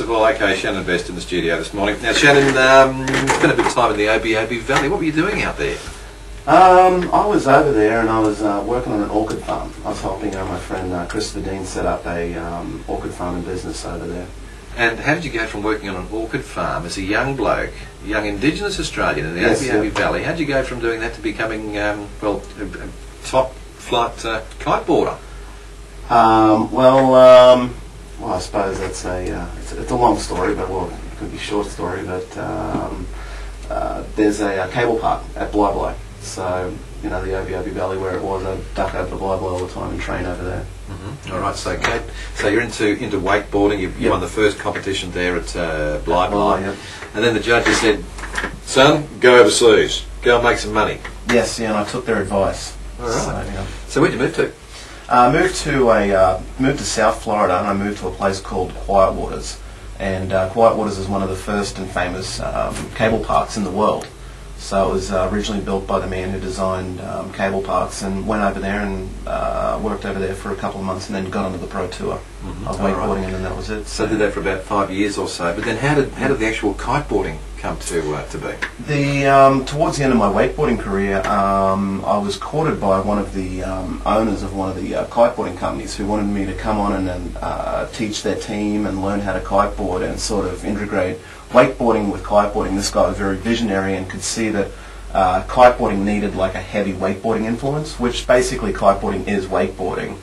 First of all, okay, Shannon Best in the studio this morning. Now, Shannon, spent a bit of time in the Obi Valley. What were you doing out there? I was over there and I was working on an orchid farm. I was helping my friend Christopher Dean set up a orchid farming business over there. And how did you go from working on an orchid farm as a young bloke, young Indigenous Australian in the Obi Valley, how did you go from doing that to becoming, a top flight kite boarder? Well, I suppose that's it's a long story, but well, it could be a short story. But there's a cable park at Bly. So you know the Obi Valley where it was. I duck over to Bly all the time and train over there. Mm-hmm. All right, so you're into wakeboarding. You won the first competition there at Bly. Yep. And then the judges said, "Son, go overseas, go and make some money." Yes, yeah, and I took their advice. All right. So, yeah. So where'd you move to? Moved to South Florida, and I moved to a place called Quiet Waters. And Quiet Waters is one of the first and famous cable parks in the world. So it was originally built by the man who designed cable parks, and went over there and worked over there for a couple of months, and then got onto the pro tour of wakeboarding, and then that was it. So did that for about 5 years or so. But then how did the actual kiteboarding come to be? Towards the end of my wakeboarding career, I was courted by one of the owners of one of the kiteboarding companies who wanted me to come on and teach their team and learn how to kiteboard and sort of integrate wakeboarding with kiteboarding. This guy was very visionary and could see that kiteboarding needed like a heavy wakeboarding influence, which basically kiteboarding is wakeboarding.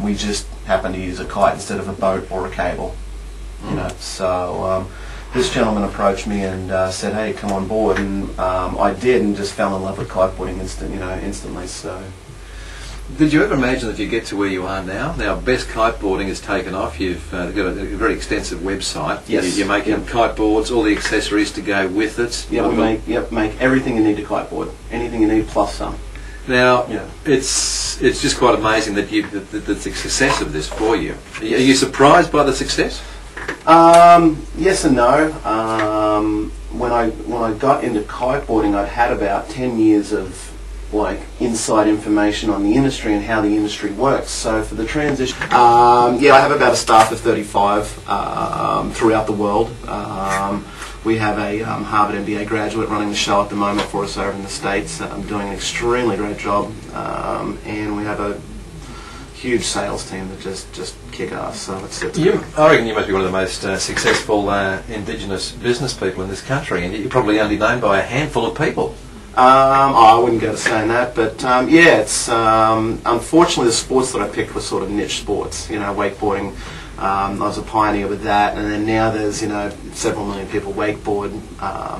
We just happen to use a kite instead of a boat or a cable. You know, so this gentleman approached me and said, "Hey, come on board," and I did, and just fell in love with kiteboarding instantly. So, did you ever imagine that you get to where you are now? Now, Best Kiteboarding has taken off. You've got a very extensive website. Yes. You're making kiteboards, all the accessories to go with it. Yeah, we make everything you need to kiteboard. Anything you need plus some. Now, it's just quite amazing that the success of this for you. Are you surprised by the success? Yes and no. When I got into kiteboarding, I'd had about 10 years of like inside information on the industry and how the industry works. So for the transition, I have about a staff of 35 throughout the world. We have a Harvard MBA graduate running the show at the moment for us over in the States. Doing an extremely great job, and we have a huge sales team that just kick ass. So I reckon you must be one of the most successful Indigenous business people in this country, and you're probably only known by a handful of people. I wouldn't go to saying that, but it's unfortunately the sports that I picked were sort of niche sports. You know, wakeboarding. I was a pioneer with that, and then now there's several million people wakeboard,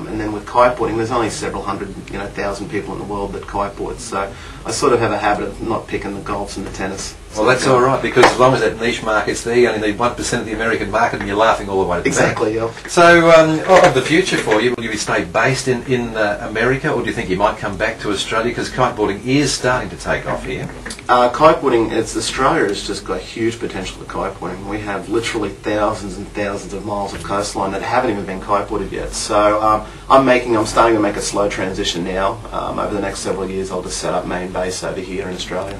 and then with kiteboarding there's only several hundred, thousand people in the world that kiteboard. So I sort of have a habit of not picking the golfs and the tennis. Well, that's all right, because as long as that niche market's there, you only need 1% of the American market, and you're laughing all the way to the exactly. bank. Yeah. So, of the future for you, will you stay based in America, or do you think you might come back to Australia? Because kiteboarding is starting to take off here. Kiteboarding, Australia has just got huge potential for kiteboarding. We have literally thousands and thousands of miles of coastline that haven't even been kiteboarded yet. So I'm starting to make a slow transition now. Over the next several years, I'll just set up main base over here in Australia.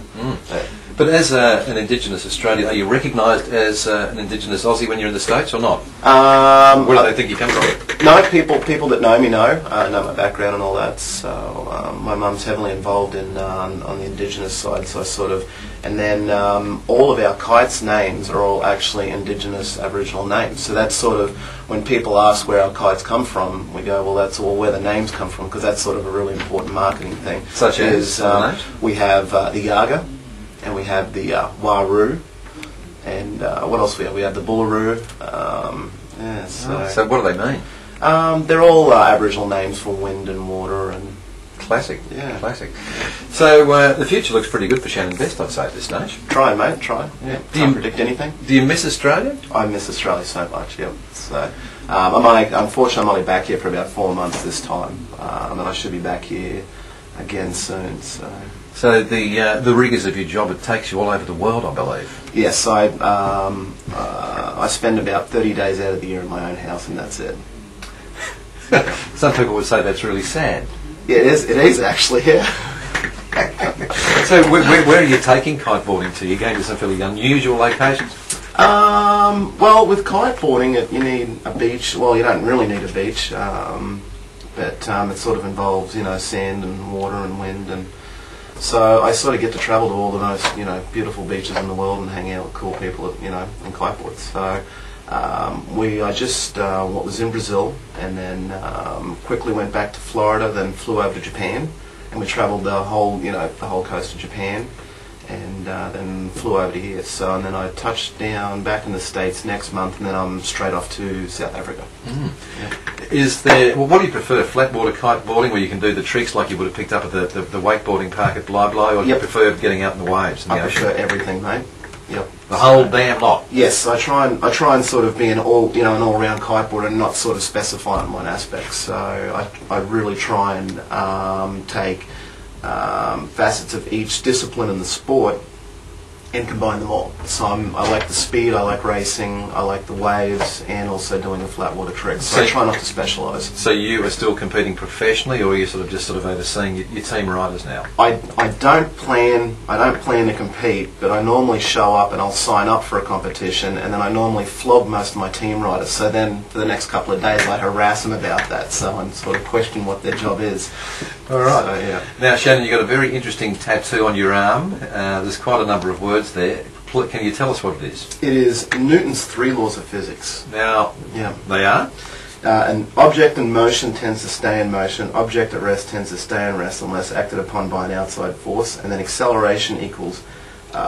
But as an Indigenous Australian, are you recognised as an Indigenous Aussie when you're in the States or not? Where do they think you come from? No, people that know me know my background and all that. So my mum's heavily involved in on the Indigenous side. So I sort of, and then all of our kites' names are all actually Indigenous Aboriginal names. So that's sort of when people ask where our kites come from, we go, well, that's all where the names come from, because that's sort of a really important marketing thing. Such as we have the Yaga. And we have the Waru, and what else we have? We have the Bullaroo. So what do they mean? They're all Aboriginal names for wind and water and classic. Yeah, classic. So the future looks pretty good for Shannon Best, I'd say, at this stage. Try, mate. Try. Yeah. Can't predict anything. Do you miss Australia? I miss Australia so much. Yeah. So unfortunately, I'm only back here for about 4 months this time, and I should be back here again soon. So the rigours of your job, it takes you all over the world, I believe. Yes, I spend about 30 days out of the year in my own house, and that's it. Some people would say that's really sad. Yeah, it is actually, yeah. So where are you taking kiteboarding to? You're going to some fairly unusual locations? Well, with kiteboarding, you need a beach. Well, you don't really need a beach, but it sort of involves, sand and water and wind, and so I sort of get to travel to all the most, beautiful beaches in the world and hang out with cool people, in kiteboards. So I just was in Brazil, and then quickly went back to Florida, then flew over to Japan, and we travelled the whole coast of Japan. And then flew over to here. So, and then I touched down back in the States next month, and then I'm straight off to South Africa. Yeah. What do you prefer, flat water kiteboarding, where you can do the tricks like you would have picked up at the wakeboarding park at Bli Bli, or do you prefer getting out in the waves? I prefer everything, mate. Yep. The whole damn lot. Yes, I try and sort of be an all-round kiteboarder and not sort of specify on one aspect. So I really try and take facets of each discipline in the sport and combine them all. So I like the speed, I like racing, I like the waves, and also doing the flat water tricks. So I try not to specialise. So you are still competing professionally, or are you just overseeing your team riders now? I don't plan to compete, but I normally show up and I'll sign up for a competition, and then I normally flog most of my team riders. So then for the next couple of days I harass them about that. So I'm sort of questioning what their job is. All right. So, yeah. Now, Shannon, you've got a very interesting tattoo on your arm. There's quite a number of words there. Can you tell us what it is? It is Newton's 3 laws of physics. Now, they are? An object in motion tends to stay in motion. Object at rest tends to stay in rest unless acted upon by an outside force. And then acceleration equals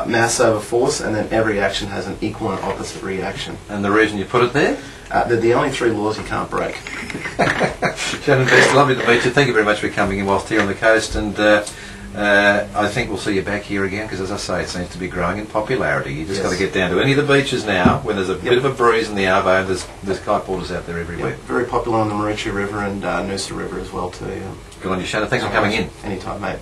mass over force, and then every action has an equal and opposite reaction. And the reason you put it there? They're the only 3 laws you can't break. Shannon, it's lovely to meet you. Thank you very much for coming in whilst here on the coast, and I think we'll see you back here again, because as I say, it seems to be growing in popularity. You just got to get down to any of the beaches now when there's a bit of a breeze in the Arvo. There's kiteboarders out there everywhere. Yep. Very popular on the Marucci River and Noosa River as well too. Good on you, Shannon. Thanks for coming in. Anytime, mate.